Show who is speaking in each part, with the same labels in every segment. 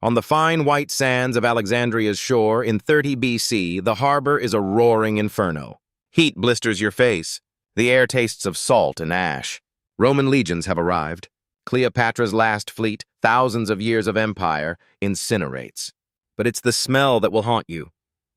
Speaker 1: On the fine white sands of Alexandria's shore in 30 BC, the harbor is a roaring inferno. Heat blisters your face. The air tastes of salt and ash. Roman legions have arrived. Cleopatra's last fleet, thousands of years of empire, incinerates. But it's the smell that will haunt you.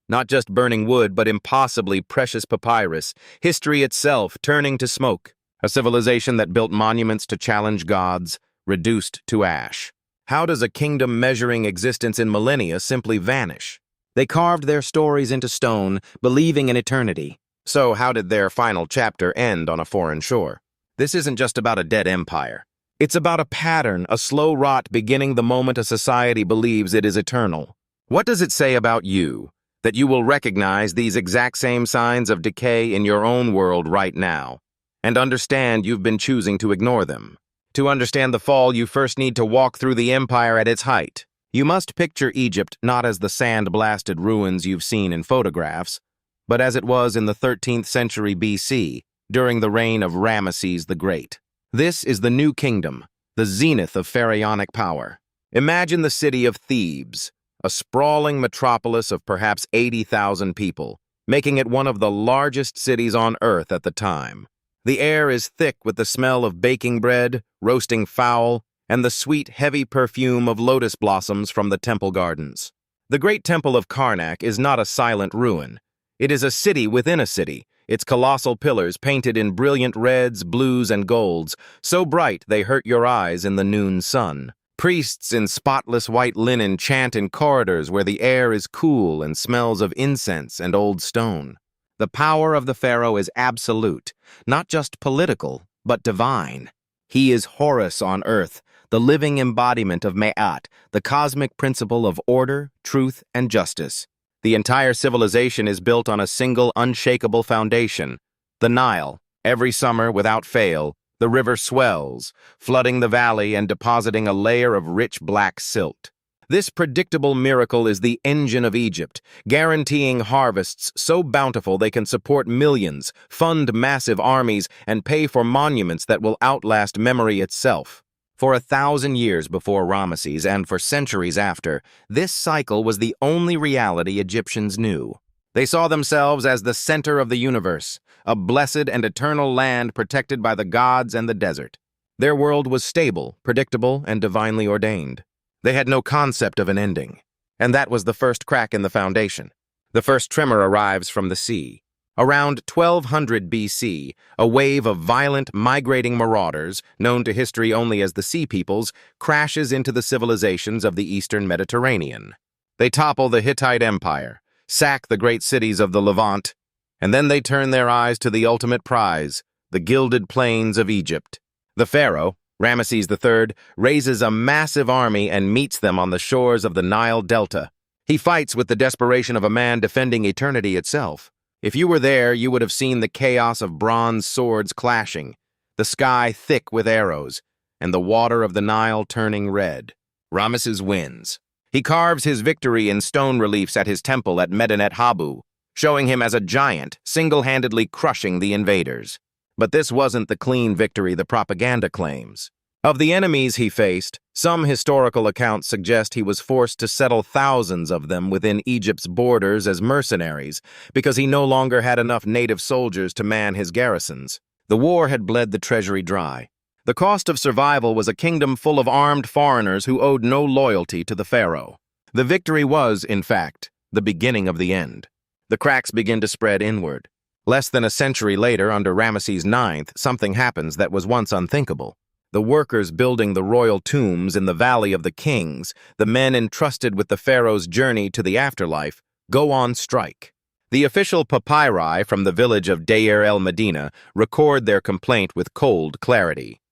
Speaker 1: Not just burning wood, but impossibly precious papyrus, history itself turning to smoke. A civilization that built monuments to challenge gods, reduced to ash. How does a kingdom measuring existence in millennia simply vanish? They carved their stories into stone, believing in eternity. So how did their final chapter end on a foreign shore? This isn't just about a dead empire. It's about a pattern, a slow rot beginning the moment a society believes it is eternal. What does it say about you, that you will recognize these exact same signs of decay in your own world right now, and understand you've been choosing to ignore them? To understand the fall, you first need to walk through the empire at its height. You must picture Egypt not as the sand-blasted ruins you've seen in photographs, but as it was in the 13th century BC, during the reign of Ramesses the Great. This is the new kingdom, the zenith of pharaonic power. Imagine the city of Thebes, a sprawling metropolis of perhaps 80,000 people, making it one of the largest cities on earth at the time. The air is thick with the smell of baking bread, roasting fowl, and the sweet, heavy perfume of lotus blossoms from the temple gardens. The great temple of Karnak is not a silent ruin. It is a city within a city, its colossal pillars painted in brilliant reds, blues, and golds, so bright they hurt your eyes in the noon sun. Priests in spotless white linen chant in corridors where the air is cool and smells of incense and old stone. The power of the pharaoh is absolute, not just political, but divine. He is Horus on earth, the living embodiment of Ma'at, the cosmic principle of order, truth, and justice. The entire civilization is built on a single unshakable foundation. The Nile, every summer without fail, the river swells, flooding the valley and depositing a layer of rich black silt. This predictable miracle is the engine of Egypt, guaranteeing harvests so bountiful they can support millions, fund massive armies, and pay for monuments that will outlast memory itself. For 1,000 years before Ramesses and for centuries after, this cycle was the only reality Egyptians knew. They saw themselves as the center of the universe, a blessed and eternal land protected by the gods and the desert. Their world was stable, predictable, and divinely ordained. They had no concept of an ending, and that was the first crack in the foundation. The first tremor arrives from the sea. Around 1200 BC, a wave of violent, migrating marauders, known to history only as the Sea Peoples, crashes into the civilizations of the Eastern Mediterranean. They topple the Hittite Empire, sack the great cities of the Levant, and then they turn their eyes to the ultimate prize, the gilded plains of Egypt. The pharaoh, Ramesses III, raises a massive army and meets them on the shores of the Nile Delta. He fights with the desperation of a man defending eternity itself. If you were there, you would have seen the chaos of bronze swords clashing, the sky thick with arrows, and the water of the Nile turning red. Ramesses wins. He carves his victory in stone reliefs at his temple at Medinet Habu, showing him as a giant, single-handedly crushing the invaders. But this wasn't the clean victory the propaganda claims. Of the enemies he faced, some historical accounts suggest he was forced to settle thousands of them within Egypt's borders as mercenaries because he no longer had enough native soldiers to man his garrisons. The war had bled the treasury dry. The cost of survival was a kingdom full of armed foreigners who owed no loyalty to the pharaoh. The victory was, in fact, the beginning of the end. The cracks begin to spread inward. Less than a century later, under Ramesses IX, something happens that was once unthinkable. The workers building the royal tombs in the Valley of the Kings, the men entrusted with the pharaoh's journey to the afterlife, go on strike. The official papyri from the village of Deir el-Medina record their complaint with cold clarity.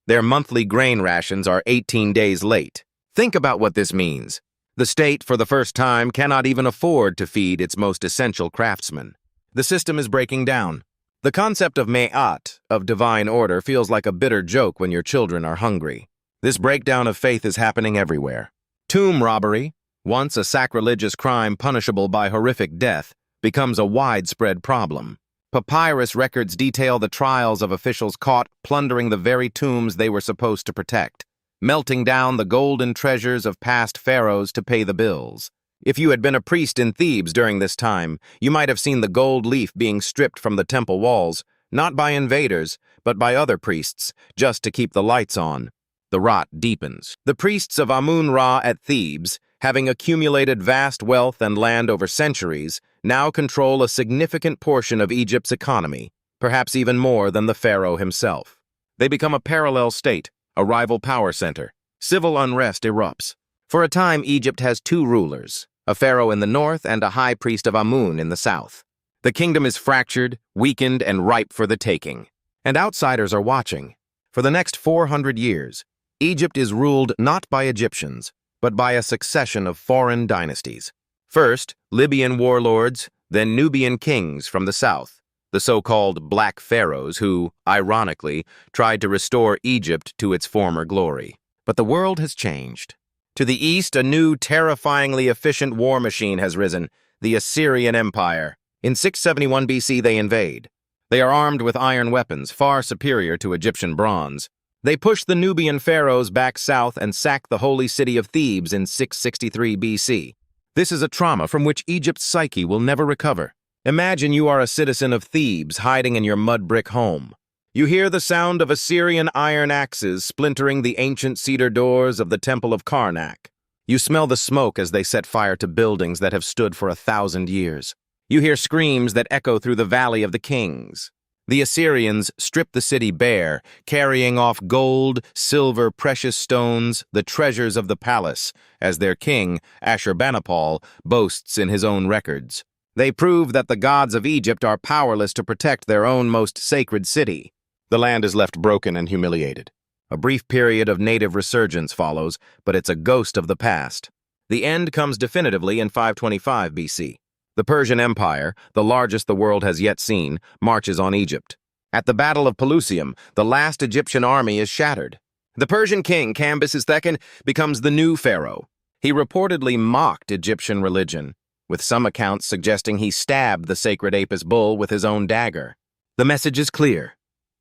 Speaker 1: Their monthly grain rations are 18 days late. Think about what this means. The state, for the first time, cannot even afford to feed its most essential craftsmen. The system is breaking down. The concept of Ma'at, of divine order, feels like a bitter joke when your children are hungry. This breakdown of faith is happening everywhere. Tomb robbery, once a sacrilegious crime punishable by horrific death, becomes a widespread problem. Papyrus records detail the trials of officials caught plundering the very tombs they were supposed to protect. melting down the golden treasures of past pharaohs to pay the bills. If you had been a priest in Thebes during this time, you might have seen the gold leaf being stripped from the temple walls, not by invaders, but by other priests, just to keep the lights on. The rot deepens. The priests of Amun-Ra at Thebes, having accumulated vast wealth and land over centuries, now control a significant portion of Egypt's economy, perhaps even more than the pharaoh himself. They become a parallel state, a rival power center. Civil unrest erupts. For a time, Egypt has two rulers, a pharaoh in the north and a high priest of Amun in the south. The kingdom is fractured, weakened, and ripe for the taking. And outsiders are watching. For the next 400 years, Egypt is ruled not by Egyptians, but by a succession of foreign dynasties. First, Libyan warlords, then Nubian kings from the south, the so-called Black Pharaohs who, ironically, tried to restore Egypt to its former glory. But the world has changed. To the east, a new, terrifyingly efficient war machine has risen, the Assyrian Empire. In 671 BC, they invade. They are armed with iron weapons, far superior to Egyptian bronze. They push the Nubian pharaohs back south and sack the holy city of Thebes in 663 BC. This is a trauma from which Egypt's psyche will never recover. Imagine you are a citizen of Thebes hiding in your mud brick home. You hear the sound of Assyrian iron axes splintering the ancient cedar doors of the Temple of Karnak. You smell the smoke as they set fire to buildings that have stood for 1,000 years. You hear screams that echo through the Valley of the Kings. The Assyrians strip the city bare, carrying off gold, silver, precious stones, the treasures of the palace, as their king, Ashurbanipal, boasts in his own records. They prove that the gods of Egypt are powerless to protect their own most sacred city. The land is left broken and humiliated. A brief period of native resurgence follows, but it's a ghost of the past. The end comes definitively in 525 BC. The Persian Empire, the largest the world has yet seen, marches on Egypt. At the Battle of Pelusium, the last Egyptian army is shattered. The Persian king, Cambyses II, becomes the new pharaoh. He reportedly mocked Egyptian religion, with some accounts suggesting he stabbed the sacred Apis bull with his own dagger. The message is clear.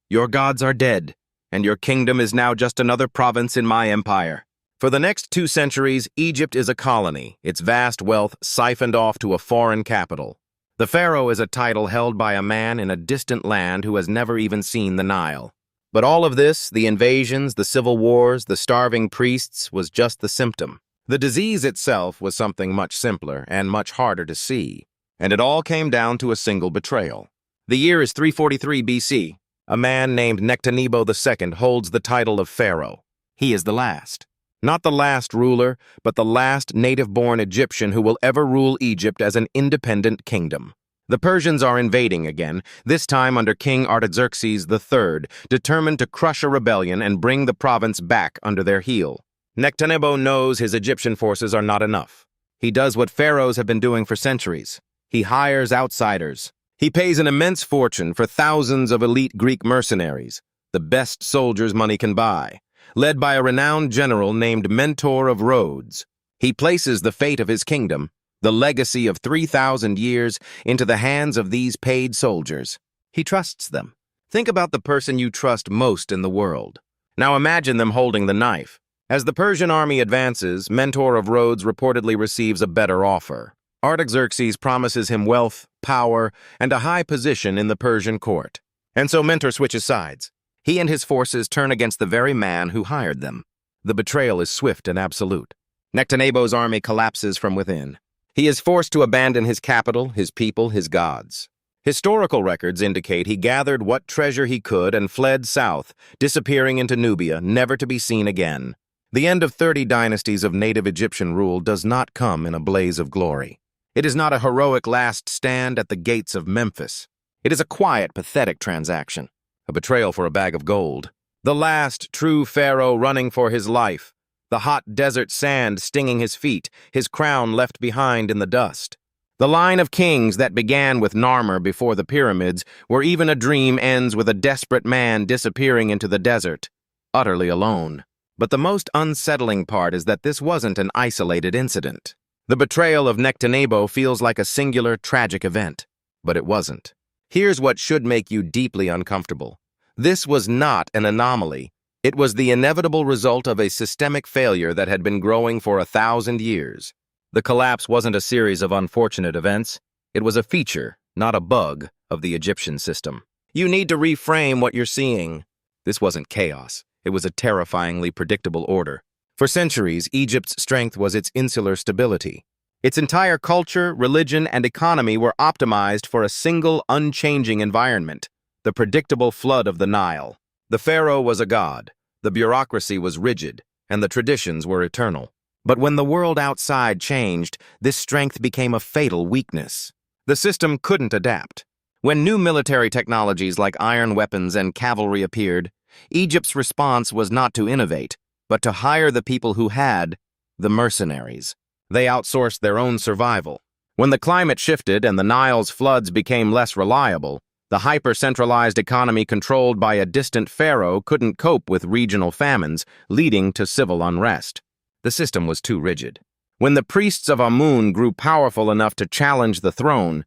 Speaker 1: Your gods are dead, and your kingdom is now just another province in my empire. For the next 2 centuries, Egypt is a colony, its vast wealth siphoned off to a foreign capital. The pharaoh is a title held by a man in a distant land who has never even seen the Nile. But all of this, the invasions, the civil wars, the starving priests, was just the symptom. The disease itself was something much simpler and much harder to see, and it all came down to a single betrayal. The year is 343 BC. A man named Nectanebo II holds the title of pharaoh. He is the last. Not the last ruler, but the last native-born Egyptian who will ever rule Egypt as an independent kingdom. The Persians are invading again, this time under King Artaxerxes III, determined to crush a rebellion and bring the province back under their heel. Nectanebo knows his Egyptian forces are not enough. He does what pharaohs have been doing for centuries. He hires outsiders. He pays an immense fortune for thousands of elite Greek mercenaries, the best soldiers money can buy, led by a renowned general named Mentor of Rhodes. He places the fate of his kingdom, the legacy of 3,000 years, into the hands of these paid soldiers. He trusts them. Think about the person you trust most in the world. Now imagine them holding the knife. As the Persian army advances, Mentor of Rhodes reportedly receives a better offer. Artaxerxes promises him wealth, power, and a high position in the Persian court. And so Mentor switches sides. He and his forces turn against the very man who hired them. The betrayal is swift and absolute. Nectanebo's army collapses from within. He is forced to abandon his capital, his people, his gods. Historical records indicate he gathered what treasure he could and fled south, disappearing into Nubia, never to be seen again. The end of 30 dynasties of native Egyptian rule does not come in a blaze of glory. It is not a heroic last stand at the gates of Memphis. It is a quiet, pathetic transaction, a betrayal for a bag of gold. The last true pharaoh running for his life, the hot desert sand stinging his feet, his crown left behind in the dust. The line of kings that began with Narmer before the pyramids, where even a dream ends with a desperate man disappearing into the desert, utterly alone. But the most unsettling part is that this wasn't an isolated incident. The betrayal of Nectanebo feels like a singular, tragic event, but it wasn't. Here's what should make you deeply uncomfortable. This was not an anomaly. It was the inevitable result of a systemic failure that had been growing for 1,000 years. The collapse wasn't a series of unfortunate events. It was a feature, not a bug, of the Egyptian system. You need to reframe what you're seeing. This wasn't chaos. It was a terrifyingly predictable order. For centuries, Egypt's strength was its insular stability. Its entire culture, religion, and economy were optimized for a single, unchanging environment, the predictable flood of the Nile. The pharaoh was a god, the bureaucracy was rigid, and the traditions were eternal. But when the world outside changed, this strength became a fatal weakness. The system couldn't adapt. When new military technologies like iron weapons and cavalry appeared, Egypt's response was not to innovate, but to hire the people who had, the mercenaries. They outsourced their own survival. When the climate shifted and the Nile's floods became less reliable, the hyper-centralized economy controlled by a distant pharaoh couldn't cope with regional famines, leading to civil unrest. The system was too rigid. When the priests of Amun grew powerful enough to challenge the throne,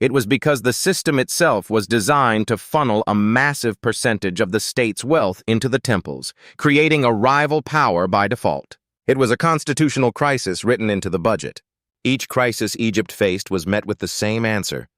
Speaker 1: it was because the system itself was designed to funnel a massive percentage of the state's wealth into the temples, creating a rival power by default. It was a constitutional crisis written into the budget. Each crisis Egypt faced was met with the same answer: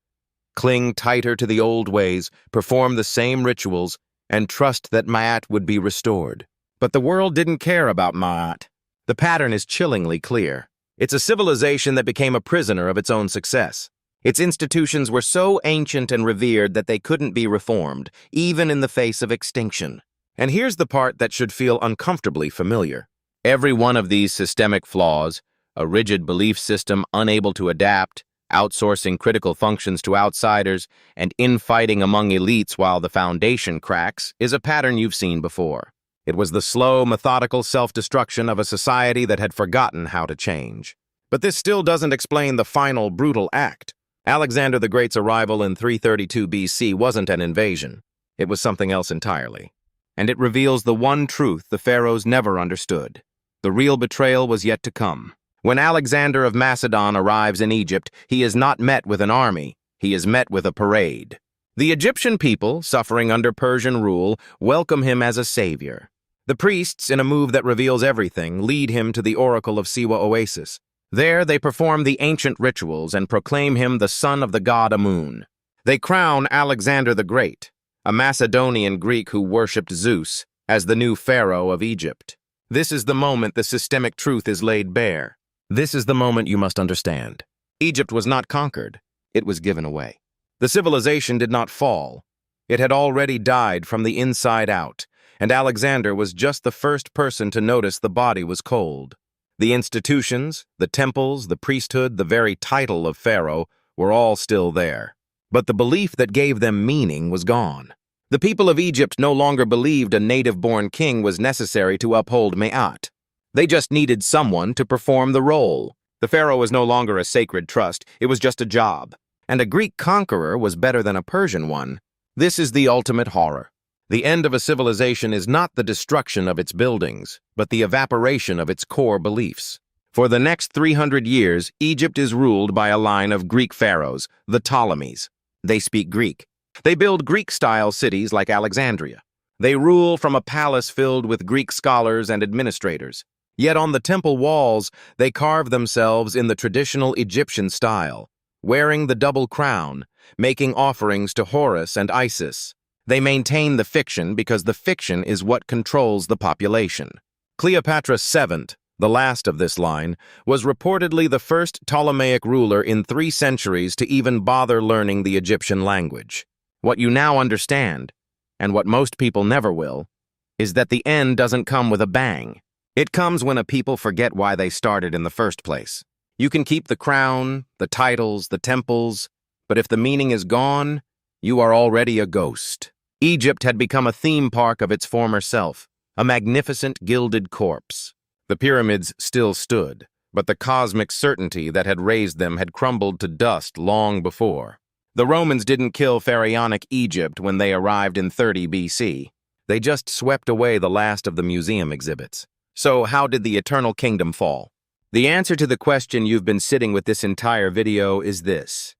Speaker 1: cling tighter to the old ways, perform the same rituals, and trust that Ma'at would be restored. But the world didn't care about Ma'at. The pattern is chillingly clear. It's a civilization that became a prisoner of its own success. Its institutions were so ancient and revered that they couldn't be reformed, even in the face of extinction. And here's the part that should feel uncomfortably familiar. Every one of these systemic flaws, a rigid belief system unable to adapt, outsourcing critical functions to outsiders, and infighting among elites while the foundation cracks, is a pattern you've seen before. It was the slow, methodical self-destruction of a society that had forgotten how to change. But this still doesn't explain the final, brutal act. Alexander the Great's arrival in 332 BC wasn't an invasion. It was something else entirely. And it reveals the one truth the pharaohs never understood. The real betrayal was yet to come. When Alexander of Macedon arrives in Egypt, he is not met with an army. He is met with a parade. The Egyptian people, suffering under Persian rule, welcome him as a savior. The priests, in a move that reveals everything, lead him to the oracle of Siwa Oasis. There they perform the ancient rituals and proclaim him the son of the god Amun. They crown Alexander the Great, a Macedonian Greek who worshipped Zeus, as the new pharaoh of Egypt. This is the moment the systemic truth is laid bare. This is the moment you must understand. Egypt was not conquered, it was given away. The civilization did not fall. It had already died from the inside out, and Alexander was just the first person to notice the body was cold. The institutions, the temples, the priesthood, the very title of pharaoh were all still there. But the belief that gave them meaning was gone. The people of Egypt no longer believed a native-born king was necessary to uphold Ma'at. They just needed someone to perform the role. The pharaoh was no longer a sacred trust, it was just a job. And a Greek conqueror was better than a Persian one. This is the ultimate horror. The end of a civilization is not the destruction of its buildings, but the evaporation of its core beliefs. For the next 300 years, Egypt is ruled by a line of Greek pharaohs, the Ptolemies. They speak Greek. They build Greek-style cities like Alexandria. They rule from a palace filled with Greek scholars and administrators. Yet on the temple walls, they carve themselves in the traditional Egyptian style, wearing the double crown, making offerings to Horus and Isis. They maintain the fiction because the fiction is what controls the population. Cleopatra VII, the last of this line, was reportedly the first Ptolemaic ruler in 3 centuries to even bother learning the Egyptian language. What you now understand, and what most people never will, is that the end doesn't come with a bang. It comes when a people forget why they started in the first place. You can keep the crown, the titles, the temples, but if the meaning is gone, you are already a ghost. Egypt had become a theme park of its former self, a magnificent gilded corpse. The pyramids still stood, but the cosmic certainty that had raised them had crumbled to dust long before. The Romans didn't kill pharaonic Egypt when they arrived in 30 BC. They just swept away the last of the museum exhibits. So how did the Eternal Kingdom fall? The answer to the question you've been sitting with this entire video is this.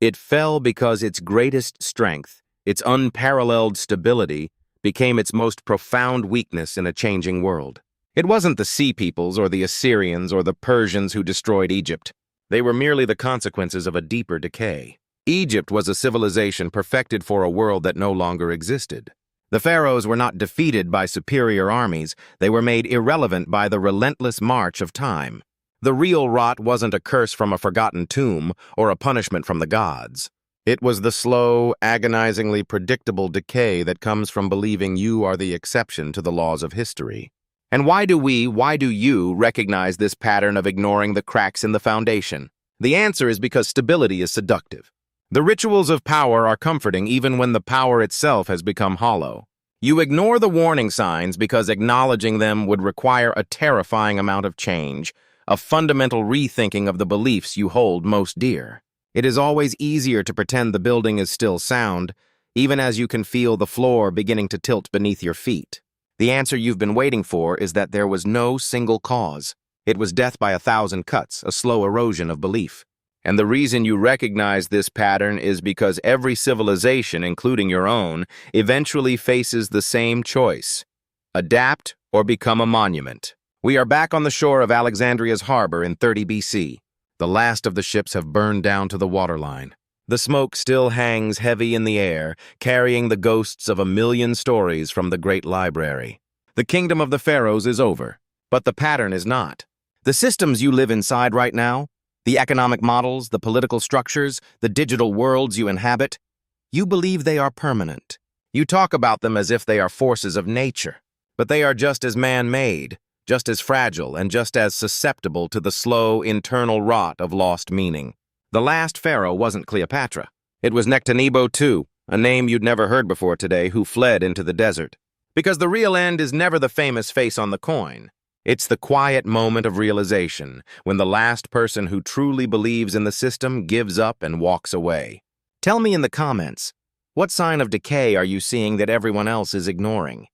Speaker 1: It fell because its greatest strength, its unparalleled stability, became its most profound weakness in a changing world. It wasn't the Sea Peoples or the Assyrians or the Persians who destroyed Egypt. They were merely the consequences of a deeper decay. Egypt was a civilization perfected for a world that no longer existed. The Pharaohs were not defeated by superior armies, they were made irrelevant by the relentless march of time. The real rot wasn't a curse from a forgotten tomb or a punishment from the gods. It was the slow, agonizingly predictable decay that comes from believing you are the exception to the laws of history. And why do you recognize this pattern of ignoring the cracks in the foundation? The answer is because stability is seductive. The rituals of power are comforting even when the power itself has become hollow. You ignore the warning signs because acknowledging them would require a terrifying amount of change, a fundamental rethinking of the beliefs you hold most dear. It is always easier to pretend the building is still sound, even as you can feel the floor beginning to tilt beneath your feet. The answer you've been waiting for is that there was no single cause. It was death by 1,000 cuts, a slow erosion of belief. And the reason you recognize this pattern is because every civilization, including your own, eventually faces the same choice: adapt or become a monument. We are back on the shore of Alexandria's harbor in 30 BC. The last of the ships have burned down to the waterline. The smoke still hangs heavy in the air, carrying the ghosts of 1,000,000 stories from the great library. The kingdom of the Pharaohs is over, but the pattern is not. The systems you live inside right now, the economic models, the political structures, the digital worlds you inhabit, you believe they are permanent. You talk about them as if they are forces of nature, but they are just as man-made, just as fragile, and just as susceptible to the slow, internal rot of lost meaning. The last pharaoh wasn't Cleopatra. It was Nectanebo II, a name you'd never heard before today, who fled into the desert. Because the real end is never the famous face on the coin. It's the quiet moment of realization, when the last person who truly believes in the system gives up and walks away. Tell me in the comments, what sign of decay are you seeing that everyone else is ignoring?